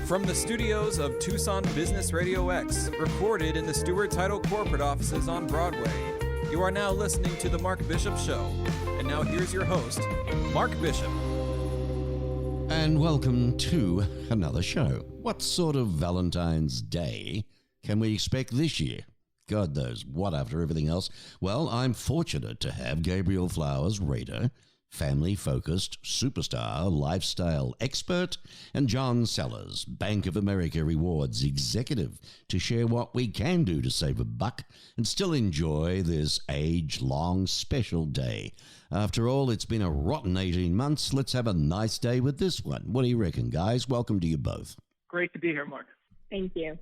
From the studios of Tucson Business RadioX, recorded in the Stewart Title corporate offices on Broadway, you are now listening to The Mark Bishop Show. And now here's your host, Mark Bishop. And welcome to another show. What sort of Valentine's Day can we expect this year? God knows what after everything else. Well, I'm fortunate to have Gabrielle Rader, family-focused superstar lifestyle expert, and John Sellers, Bank of America Rewards executive, to share what we can do to save a buck and still enjoy this age-long special day. After all, it's been a rotten 18 months. Let's have a nice day with this one. What do you reckon, guys? Welcome to you both. Great to be here, Mark. Thank you.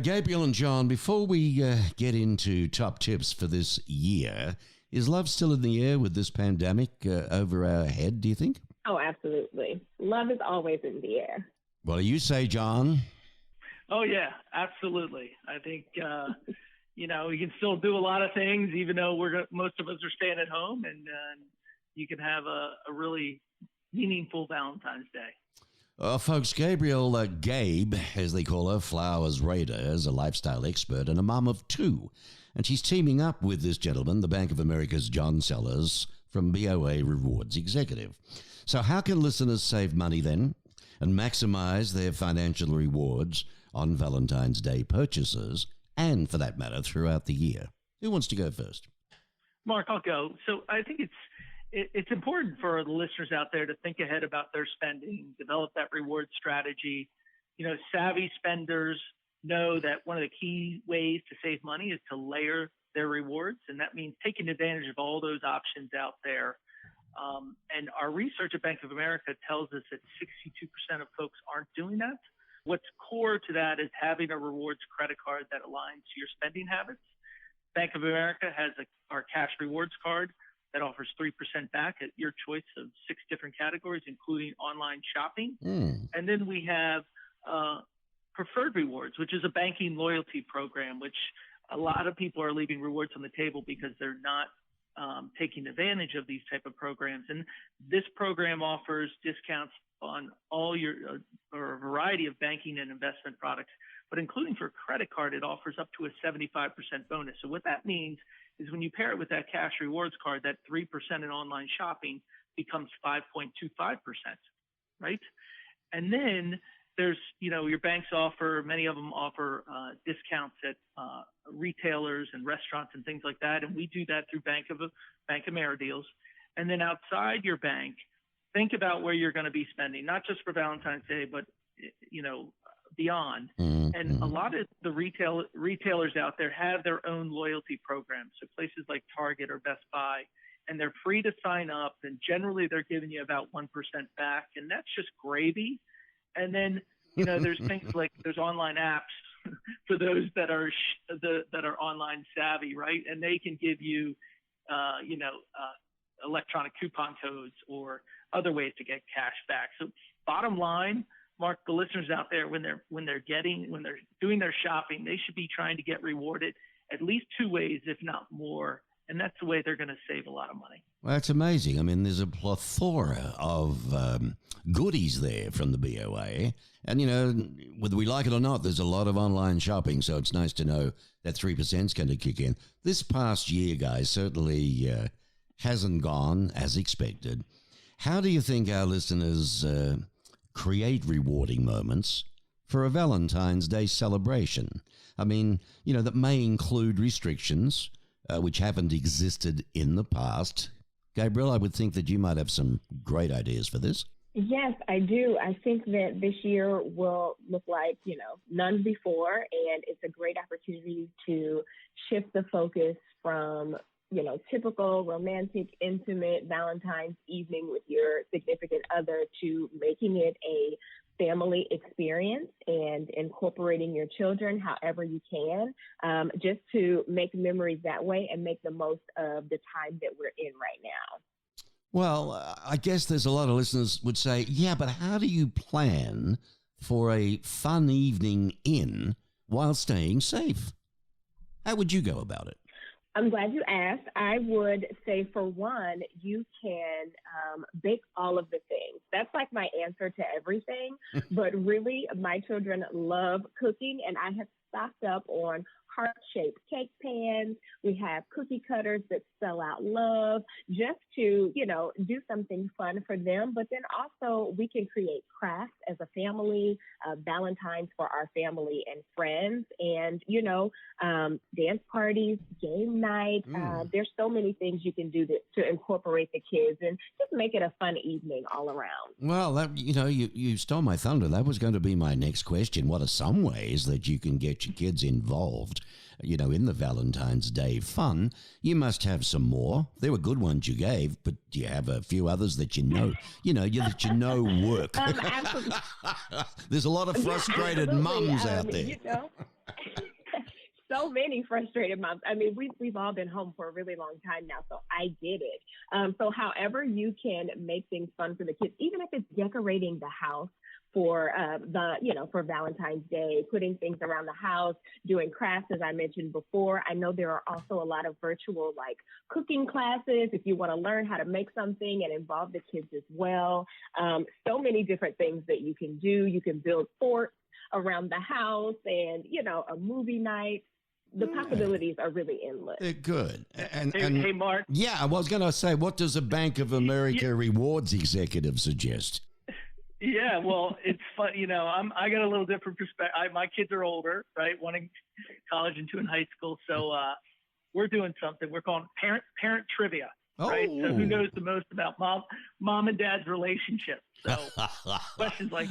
Gabrielle and John, before we get into top tips for this year, is love still in the air with this pandemic over our head, do you think? Oh, absolutely. Love is always in the air. What do you say, John? Oh, yeah, absolutely. I think, we can still do a lot of things, even though most of us are staying at home, and you can have a really meaningful Valentine's Day. Folks, Gabrielle, Gabe, as they call her, Flowers Rader, is a lifestyle expert and a mom of two. And she's teaming up with this gentleman, the Bank of America's John Sellers, from BOA Rewards Executive. So how can listeners save money then and maximize their financial rewards on Valentine's Day purchases and, for that matter, throughout the year? Who wants to go first? Mark, I'll go. So I think it's important for the listeners out there to think ahead about their spending, develop that reward strategy. Savvy spenders know that one of the key ways to save money is to layer their rewards, and that means taking advantage of all those options out there. And our research at Bank of America tells us that 62% of folks aren't doing that. What's core to that is having a rewards credit card that aligns to your spending habits. Bank of America has our cash rewards card that offers 3% back at your choice of 6 different categories, including online shopping. And then we have Preferred Rewards, which is a banking loyalty program, which a lot of people are leaving rewards on the table because they're not taking advantage of these type of programs. And this program offers discounts on all or a variety of banking and investment products, but including for a credit card, it offers up to a 75% bonus. So what that means is when you pair it with that cash rewards card, that 3% in online shopping becomes 5.25%, right? And then there's, your banks many of them offer discounts at retailers and restaurants and things like that. And we do that through Bank of Amerideals. And then outside your bank, think about where you're going to be spending, not just for Valentine's Day, but, beyond. And a lot of the retailers out there have their own loyalty programs. So places like Target or Best Buy, and they're free to sign up. And generally they're giving you about 1% back. And that's just gravy. And then, there's things like there's online apps for those that are online savvy, right? And they can give you, electronic coupon codes or other ways to get cash back. So bottom line, Mark, the listeners out there, when they're doing their shopping, they should be trying to get rewarded at least 2 ways, if not more. And that's the way they're going to save a lot of money. Well, that's amazing. I mean, there's a plethora of goodies there from the BOA. And, whether we like it or not, there's a lot of online shopping. So it's nice to know that 3% is going to kick in. This past year, guys, certainly hasn't gone as expected. How do you think our listeners create rewarding moments for a Valentine's Day celebration? I mean, that may include restrictions, which haven't existed in the past. Gabrielle, I would think that you might have some great ideas for this. Yes, I do. I think that this year will look like, none before, and it's a great opportunity to shift the focus from, typical romantic, intimate Valentine's evening with your significant other to making it a family experience and incorporating your children however you can, just to make memories that way and make the most of the time that we're in right now. Well, I guess there's a lot of listeners would say, yeah, but how do you plan for a fun evening in while staying safe? How would you go about it? I'm glad you asked. I would say, for one, you can bake all of the things. That's like my answer to everything. But really, my children love cooking, and I have stocked up on heart-shaped cake pans. We have cookie cutters that spell out love, just to, do something fun for them. But then also we can create crafts as a family, Valentine's for our family and friends, and, dance parties, game night. There's so many things you can do to incorporate the kids and just make it a fun evening all around. Well, you stole my thunder. That was going to be my next question. What are some ways that you can get your kids involved, in the Valentine's Day fun? You must have some more. There were good ones you gave, but do you have a few others that work? Absolutely. There's a lot of frustrated mums out there. So many frustrated moms. I mean, we've all been home for a really long time now, so I get it. So however you can make things fun for the kids, even if it's decorating the house for for Valentine's Day, putting things around the house, doing crafts, as I mentioned before. I know there are also a lot of virtual cooking classes if you want to learn how to make something and involve the kids as well. So many different things that you can do. You can build forts around the house and, a movie night. The possibilities are really endless. They're good. And hey, Mark. Yeah, I was going to say, what does a Bank of America rewards executive suggest? Yeah, well, it's fun. I got a little different perspective. My kids are older, right? One in college and two in high school. So we're doing something. We're calling parent trivia, right? So who knows the most about mom and dad's relationship? So questions like,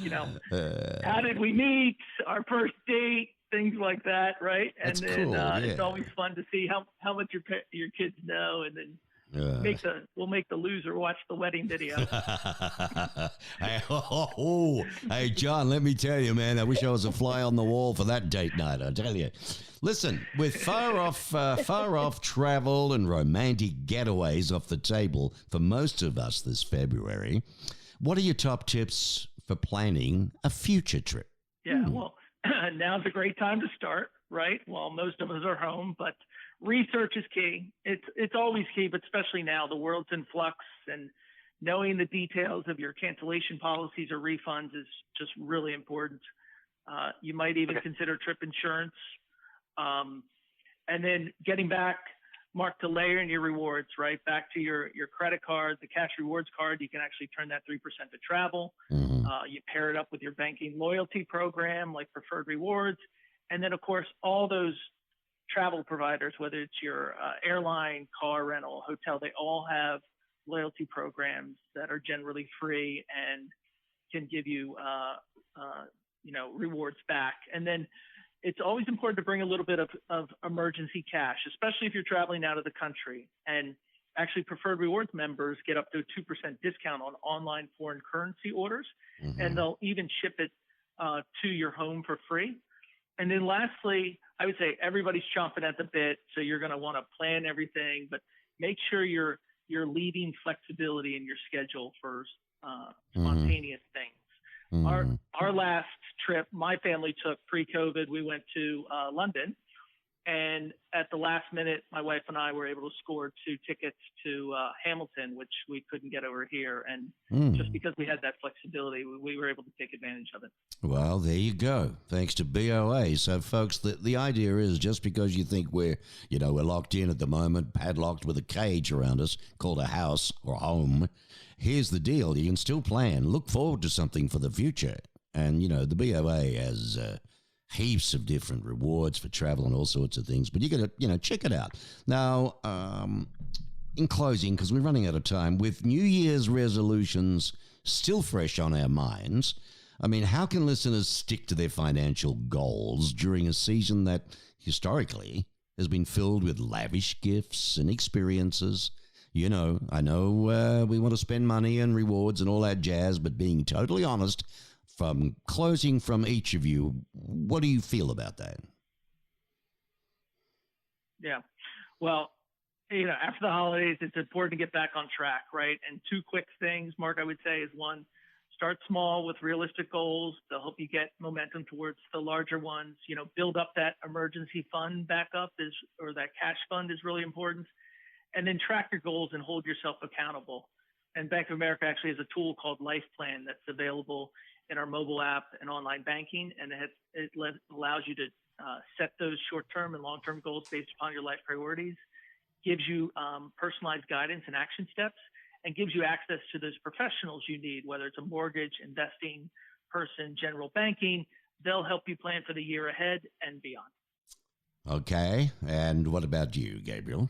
how did we meet? Our first date? Things like that, right? That's and then cool, yeah. It's always fun to see how much your kids know, and then we'll make the loser watch the wedding video. Hey, John, let me tell you, man, I wish I was a fly on the wall for that date night, I tell you. Listen, with far off travel and romantic getaways off the table for most of us this February, what are your top tips for planning a future trip? Yeah, well, now's a great time to start, right? Well, most of us are home, but research is key. It's always key, but especially now, the world's in flux, and knowing the details of your cancellation policies or refunds is just really important. You might even consider trip insurance. And then getting back, Mark, to layer in your rewards, right? Back to your credit card, the cash rewards card, you can actually turn that 3% to travel. Mm-hmm. You pair it up with your banking loyalty program like Preferred Rewards. And then, of course, all those travel providers, whether it's your airline, car rental, hotel, they all have loyalty programs that are generally free and can give you, rewards back. And then it's always important to bring a little bit of emergency cash, especially if you're traveling out of the country. And actually, Preferred Rewards members get up to a 2% discount on online foreign currency orders, and they'll even ship it to your home for free. And then lastly, I would say everybody's chomping at the bit, so you're going to want to plan everything, but make sure you're leaving flexibility in your schedule for spontaneous things. Our last trip, my family took pre-COVID, we went to London. And at the last minute, my wife and I were able to score 2 tickets to Hamilton, which we couldn't get over here. And just because we had that flexibility, we were able to take advantage of it. Well, there you go. Thanks to BOA. So, folks, the idea is just because you think we're locked in at the moment, padlocked with a cage around us called a house or home, here's the deal. You can still plan. Look forward to something for the future. And, the BOA has heaps of different rewards for travel and all sorts of things. But you got to, check it out. Now, in closing, because we're running out of time, with New Year's resolutions still fresh on our minds, I mean, how can listeners stick to their financial goals during a season that historically has been filled with lavish gifts and experiences? I know we want to spend money and rewards and all that jazz, but being totally honest, from closing from each of you, what do you feel about that? Yeah. Well, after the holidays, it's important to get back on track, right? And 2 quick things, Mark, I would say is one, Start small with realistic goals. They'll help you get momentum towards the larger ones. Build up that emergency fund backup or that cash fund is really important. And then track your goals and hold yourself accountable. And Bank of America actually has a tool called Life Plan that's available in our mobile app and online banking. And it allows you to set those short-term and long-term goals based upon your life priorities, gives you personalized guidance and action steps, and gives you access to those professionals you need, whether it's a mortgage, investing person, general banking. They'll help you plan for the year ahead and beyond. Okay. And what about you, Gabrielle?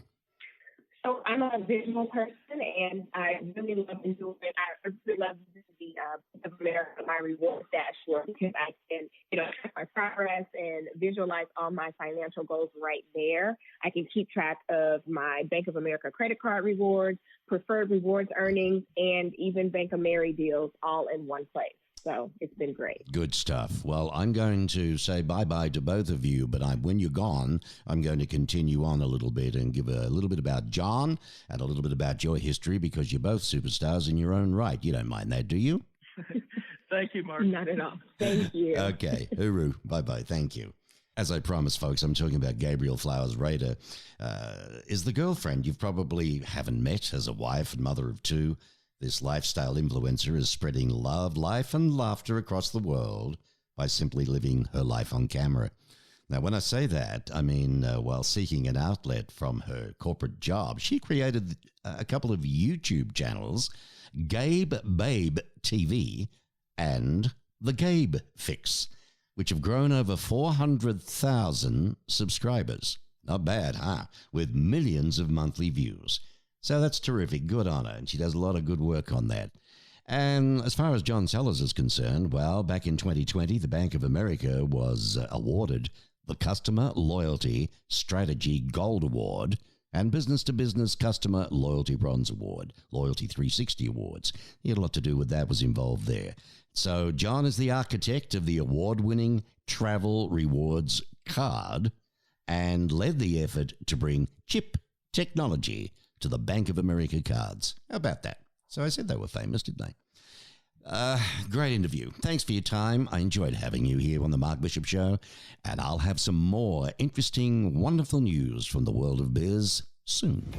So I'm a visual person, and I really love doing it. I really love the Bank of America, my rewards dashboard, because I can, track my progress and visualize all my financial goals right there. I can keep track of my Bank of America credit card rewards, preferred rewards earnings, and even Bank of Mary deals all in one place. So it's been great. Good stuff. Well, I'm going to say bye-bye to both of you, but when you're gone, I'm going to continue on a little bit and give a little bit about John and a little bit about your history, because you're both superstars in your own right. You don't mind that, do you? Thank you, Mark. Not at all. Thank you. Okay. Hooroo. Bye-bye. Thank you. As I promised, folks, I'm talking about Gabrielle Flowers Rader. Is the girlfriend you probably haven't met as a wife and mother of two. This lifestyle influencer is spreading love, life, and laughter across the world by simply living her life on camera. Now, when I say that, I mean while seeking an outlet from her corporate job, she created a couple of YouTube channels, GabeBabeTV and The Gabe Fix, which have grown over 400,000 subscribers. Not bad, huh? With millions of monthly views. So that's terrific. Good on her. And she does a lot of good work on that. And as far as John Sellers is concerned, well, back in 2020, the Bank of America was awarded the Customer Loyalty Strategy Gold Award and Business to Business Customer Loyalty Bronze Award, Loyalty 360 Awards. He had a lot to do with that, was involved there. So John is the architect of the award-winning Travel Rewards card and led the effort to bring chip technology to the Bank of America cards. How about that? So I said they were famous, didn't they? Great interview. Thanks for your time. I enjoyed having you here on the Mark Bishop Show, and I'll have some more interesting, wonderful news from the world of biz soon.